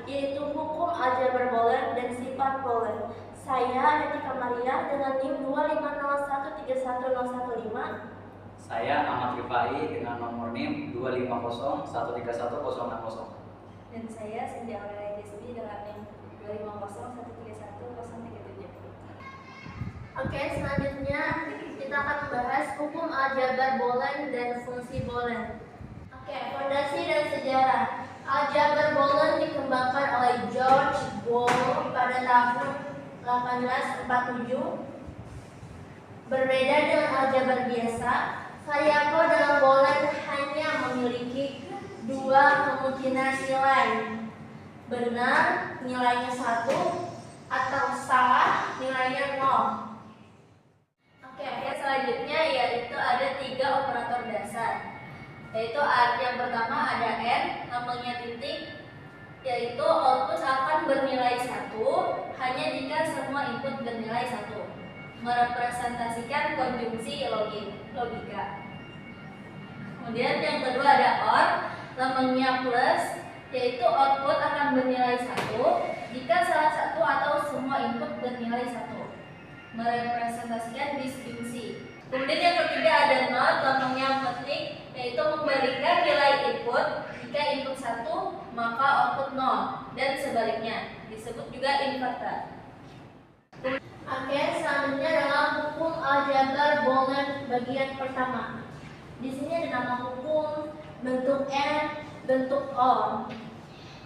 yaitu hukum aljabar Boolean dan sifat Boolean. Saya Etika Maria dengan NIM 250131015. Saya Ahmad Rifai dengan nomor NIM 250131060. Dan saya Cynthia Aurelia Desmi dengan NIM 250131037. Oke, selanjutnya kita akan membahas hukum aljabar Boolean dan fungsi Boolean. Oke, fondasi dan sejarah. Aljabar Boolean dikembangkan oleh George Boole pada tahun 1847. Berbeda dengan aljabar biasa, variabel dalam Boolean hanya memiliki dua kemungkinan nilai. Benar, nilainya 1, atau salah, nilainya 0. Oke, selanjutnya yaitu ada 3 operator dasar. Yaitu yang pertama ada N, namanya titik, yaitu output akan bernilai 1 hanya jika semua input bernilai 1, merepresentasikan konjungsi logika. Kemudian yang kedua ada OR, namanya plus, yaitu output akan bernilai 1 jika salah satu atau semua input bernilai 1, merepresentasikan disjungsi. Kemudian yang ketiga ada NOT, namanya metik, yaitu memberikan nilai input. Jika input 1 maka output 0 dan sebaliknya, disebut juga inverter. Oke, selanjutnya adalah hukum aljabar Boolean bagian pertama. Di sini ada nama hukum, bentuk N, bentuk O.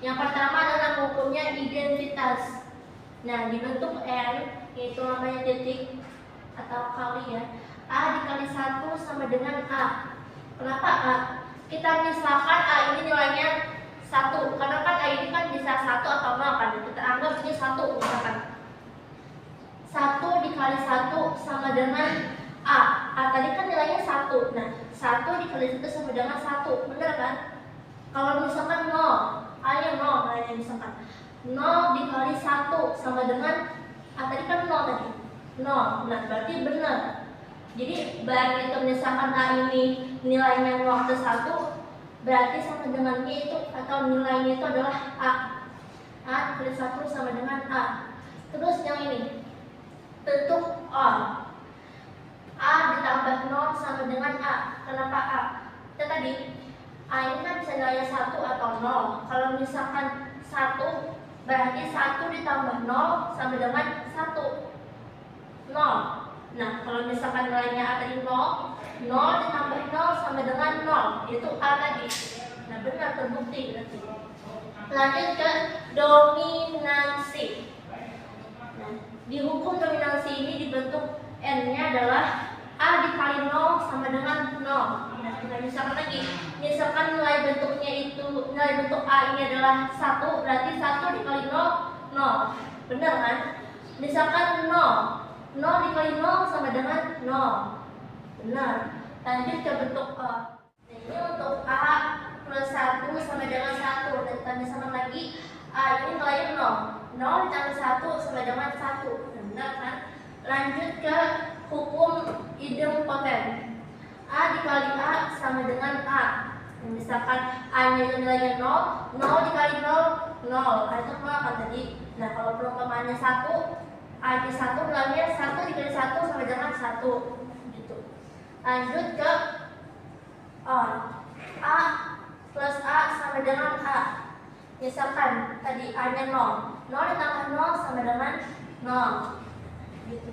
Yang pertama adalah hukumnya identitas. Nah, di bentuk N yaitu namanya titik atau kali ya. A dikali 1 sama dengan A. Kenapa A? Kita misalkan A ini nilainya 1, karena kan A ini kan bisa 1 atau 0 kan. Kita anggap ini 1 misalkan. 1 dikali 1 sama dengan A. A tadi kan nilainya 1. Nah, 1 dikali 1 sama dengan 1. Benar kan? Kalau misalkan 0, A nya 0 nilainya misalkan. 0 dikali 1 sama dengan A tadi kan 0 tadi. 0. Nah, berarti benar. Jadi baik itu misalkan A ini nilainya 0 ke 1, berarti sama dengan Y itu atau nilainya itu adalah A. A dikali 1 sama dengan A. Terus yang ini bentuk O. A ditambah 0 sama dengan A. Kenapa A? Kita tadi A ini kan bisa nilainya 1 atau 0. Kalau misalkan 1, berarti 1 ditambah 0 sama dengan 1. 0. Nah, kalau misalkan nilainya A tadi 0, 0 ditambah 0 sama dengan 0. Itu A tadi. Nah, benar terbukti berarti. Lanjut ke dominansi. Nah, di hukum dominansi ini dibentuk N-nya adalah A dikali 0 sama dengan 0. Nah, kita misalkan lagi. Misalkan nilai bentuknya itu, nilai bentuk A ini adalah 1, berarti 1 dikali 0, 0. Benar kan? Misalkan 0 dikali 0 sama dengan 0. Benar. Lanjut ke bentuk O. Ini untuk A plus 1 sama dengan 1. Dan kita misalkan lagi A ini nilainya 0. 0 ditambah 1 sama dengan 1. Benar kan? Lanjut ke hukum idempoten. A dikali A sama dengan A. Misalkan A nya nilainya 0, 0 dikali 0, 0. A itu 0 kan tadi. Nah, kalau perumpamaannya 1, A di 1 nilainya 1 dikali 1 sama dengan 1 gitu. Lanjut ke OR. A plus A sama dengan A. Misalkan tadi A nya 0, 0 ditambah 0 sama dengan 0 gitu.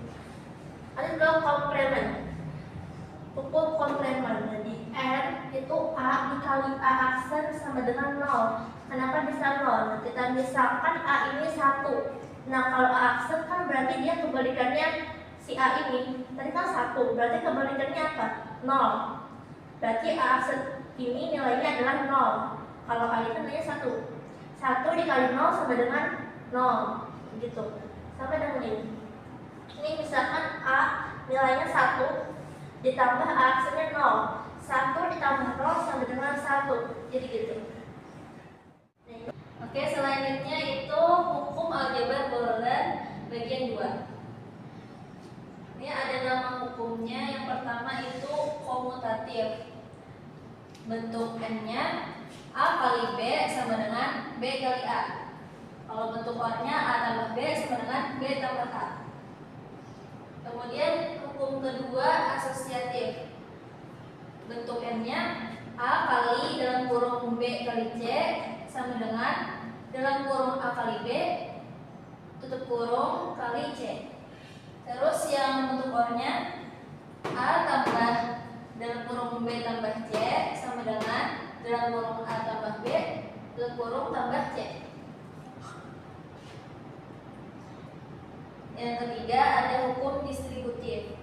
Lanjut ke komplement. Hukum komplement. Jadi N itu A dikali A aksen sama dengan 0. Kenapa bisa 0? Nah, kita misalkan A ini 1. Nah, kalau A aksen kan berarti dia kebalikannya si A ini. Tadi kan 1, berarti kebalikannya apa? 0. Berarti A aksen ini nilainya adalah 0. Kalau A ini kan nilainya 1. 1 dikali 0 sama dengan 0. Gitu. Sampai dengan ini. Ini misalkan A nilainya 1 ditambah A aksennya 0. 1 ditambah 0 sama dengan 1. Jadi gitu. Oke, selanjutnya itu hukum aljabar Boolean bagian 2. Ini ada nama hukumnya. Yang pertama itu komutatif. Bentuk N-nya A kali B sama dengan B kali A. Kalau bentuk OR-nya A tambah B sama dengan B tambah A. Kemudian hukum kedua asosiatif. Bentuk N-nya A kali dalam kurung B kali C sama dengan dalam kurung A kali B tutup kurung kali C. Terus yang bentuk OR-nya A tambah dalam kurung B tambah C sama dengan dalam kurung A tambah B tutup kurung tambah C. Yang ketiga ada hukum distributif.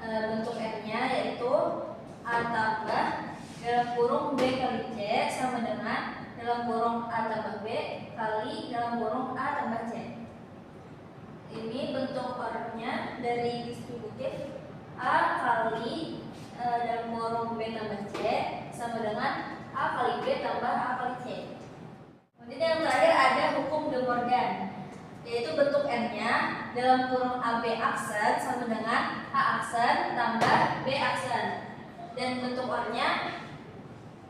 Bentuk N-nya yaitu A tambah dalam kurung B kali C sama dengan dalam kurung A tambah B kali dalam kurung A tambah C. Ini bentuk OR-nya dari distributif A kali dalam kurung B tambah C sama dengan A kali B tambah A kali C. Kemudian yang terakhir ada hukum De Morgan, yaitu bentuk N-nya dalam kurung AB aksen sama dengan A aksen tambah B aksen. Dan bentuk OR-nya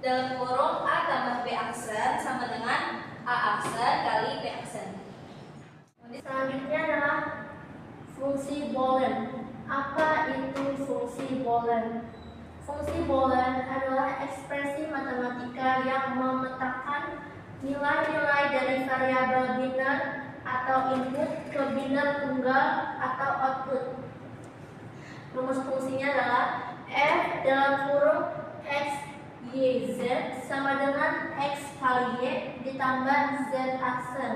dalam kurung A tambah B aksen sama dengan A aksen kali B aksen. Selanjutnya adalah fungsi Boolean. Apa itu fungsi Boolean? Fungsi Boolean adalah ekspresi matematika yang memetakan nilai-nilai dari variabel biner atau input ke biner tunggal atau output. Rumus fungsinya adalah F dalam kurung X, Y, Z sama dengan X kali Y ditambah Z aksen.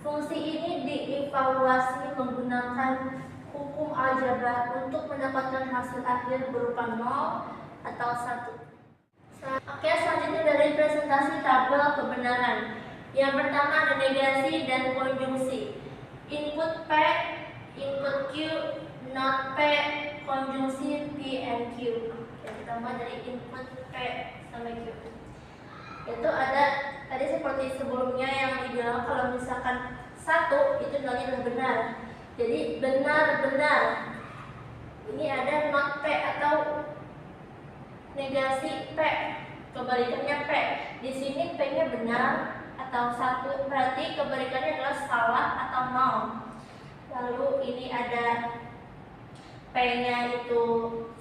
Fungsi ini dievaluasi menggunakan hukum aljabar untuk mendapatkan hasil akhir berupa 0 atau 1. Oke, selanjutnya dari presentasi tabel kebenaran. Yang pertama ada negasi dan konjungsi. Input P, input Q, not P, konjungsi P and Q. Yang pertama dari input P sampai Q. Itu ada tadi seperti sebelumnya yang dibilang kalau misalkan 1 itu nilainya adalah benar. Jadi benar-benar. Ini ada not P atau negasi P, kebalikannya P. Di sini P-nya benar atau 1, berarti kebalikannya adalah salah atau 0. Lalu ini ada P-nya itu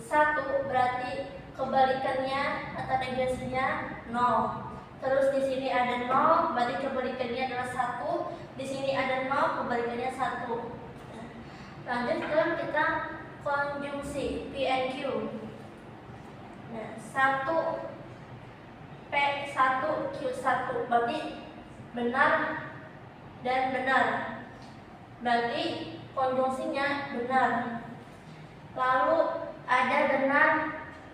1, berarti kebalikannya atau negasinya 0. Terus di sini ada 0, berarti kebalikannya adalah 1. Di sini ada 0, kebalikannya 1. Lanjut ke kita konjungsi P and Q. Nah, 1 P1 Q1 berarti benar dan benar. Berarti konjungsinya benar. Lalu ada benar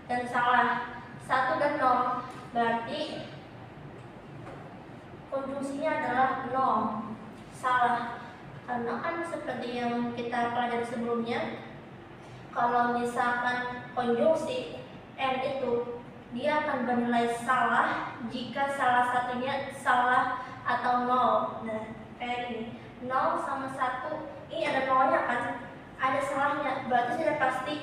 dan salah. 1 dan 0 berarti konjungsinya adalah 0. Salah. Karena kan seperti yang kita pelajari sebelumnya, kalau misalkan konjungsi N itu dia akan bernilai salah jika salah satunya salah atau 0. Nah, kayak ini 0 sama 1, ini ada 0-nya kan, ada salahnya, berarti sudah pasti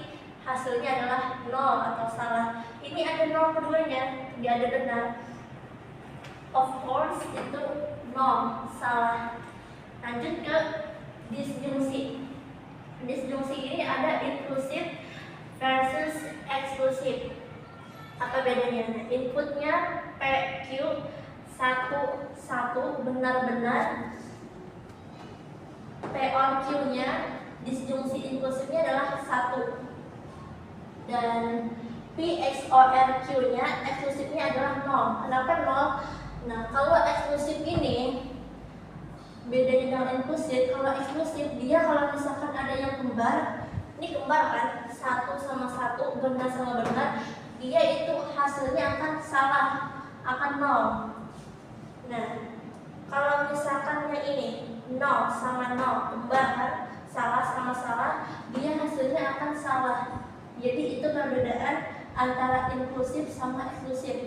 hasilnya adalah 0 atau salah. Ini ada 0 keduanya, dia ada benar. Of course itu 0, salah. Lanjut ke disjungsi. Disjungsi ini ada inklusif versus eksklusif. Apa bedanya? Inputnya P, Q, 1 benar-benar. P or Q-nya, disjungsi inklusifnya adalah 1. Dan P XOR Q-nya, eksklusifnya adalah 0. Kenapa 0? Nah, kalau eksklusif ini bedanya dengan inklusif, kalau eksklusif dia kalau misalkan ada yang kembar, ini kembar kan, 1 sama 1, benar sama benar, dia itu hasilnya akan salah, akan 0. Nah, kalau misalkan yang ini 0 sama 0 kembar kan, salah sama salah, dia hasilnya akan salah. Jadi itu perbedaan antara inklusif sama eksklusif.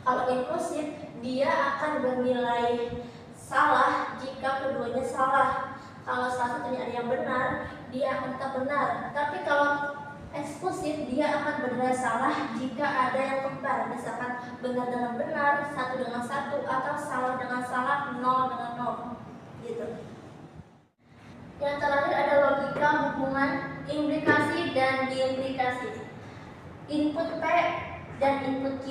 Kalau inklusif dia akan bernilai salah jika keduanya salah. Kalau salah satunya ada yang benar, dia akan tetap benar. Tapi kalau eksklusif dia dia akan bernilai salah jika ada yang kembar, misalkan benar dengan benar, satu dengan satu, atau salah dengan salah, nol dengan nol, gitu. Yang terakhir ada logika hubungan implikasi dan diimplikasi. Input P dan input Q.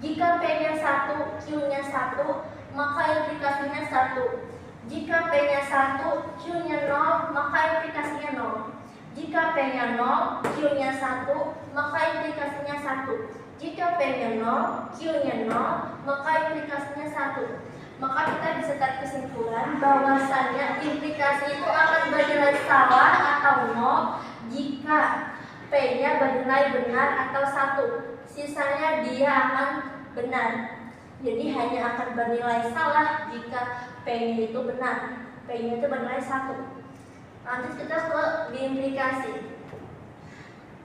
Jika P-nya 1, Q-nya 1, maka implikasinya 1. Jika P-nya 1, Q-nya 0, maka implikasinya 0. Jika P-nya 0, Q-nya 1, maka implikasinya 1. Jika P-nya 0, Q-nya 0, maka implikasinya 1. Maka kita bisa tarik kesimpulan bahwasannya implikasi itu akan bernilai salah atau 0 jika P-nya bernilai benar atau 1. Sisanya dia akan benar. Jadi hanya akan bernilai salah jika P-nya itu benar. P-nya itu bernilai 1. Lanjut kita ke diimplikasi.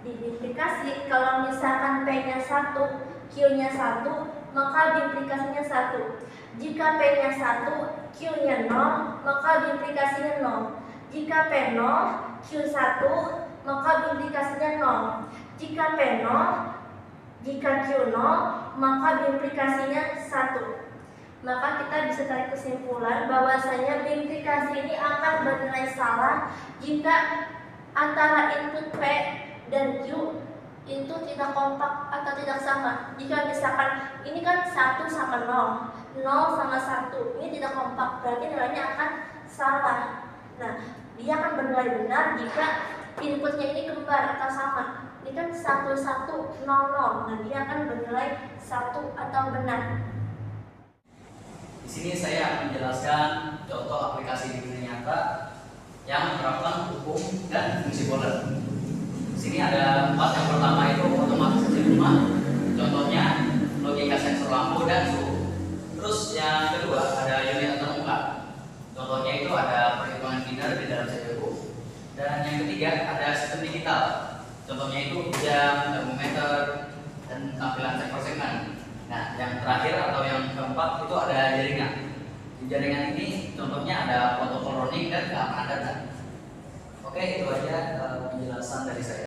Diimplikasi, kalau misalkan P-nya 1, Q-nya 1, maka diimplikasinya 1. Jika P-nya 1, Q-nya 0, maka diimplikasinya 0. Jika P 0, Q 1, maka diimplikasinya 0. Jika P 0, jika Q 0, maka diimplikasinya 1. Maka kita bisa tarik kesimpulan bahwasanya implikasi ini akan bernilai salah jika antara input P dan Q itu tidak kompak atau tidak sama. Jika misalkan ini kan 1 sama 0, 0 sama 1, ini tidak kompak, berarti nilainya akan salah. Nah, dia akan bernilai benar jika inputnya ini kembar atau sama. Ini kan 1, 1, 0, 0. Nah, dia akan bernilai 1 atau benar. Di sini saya akan menjelaskan contoh aplikasi di dunia nyata yang menerapkan hukum dan fungsi Boolean. Di sini ada 4. Yang pertama itu otomatisasi rumah. Contohnya logika sensor lampu dan suhu. Terus yang kedua ada unit antarmuka. Contohnya itu ada perhitungan biner di dalam CPU. Dan yang ketiga ada sistem digital. Contohnya itu jam, termometer, dan tampilan cek per segmen. Nah, yang terakhir atau yang keempat itu ada jaringan. Di jaringan ini contohnya ada protokol roaming dan keamanan data. Oke, itu aja penjelasan dari saya.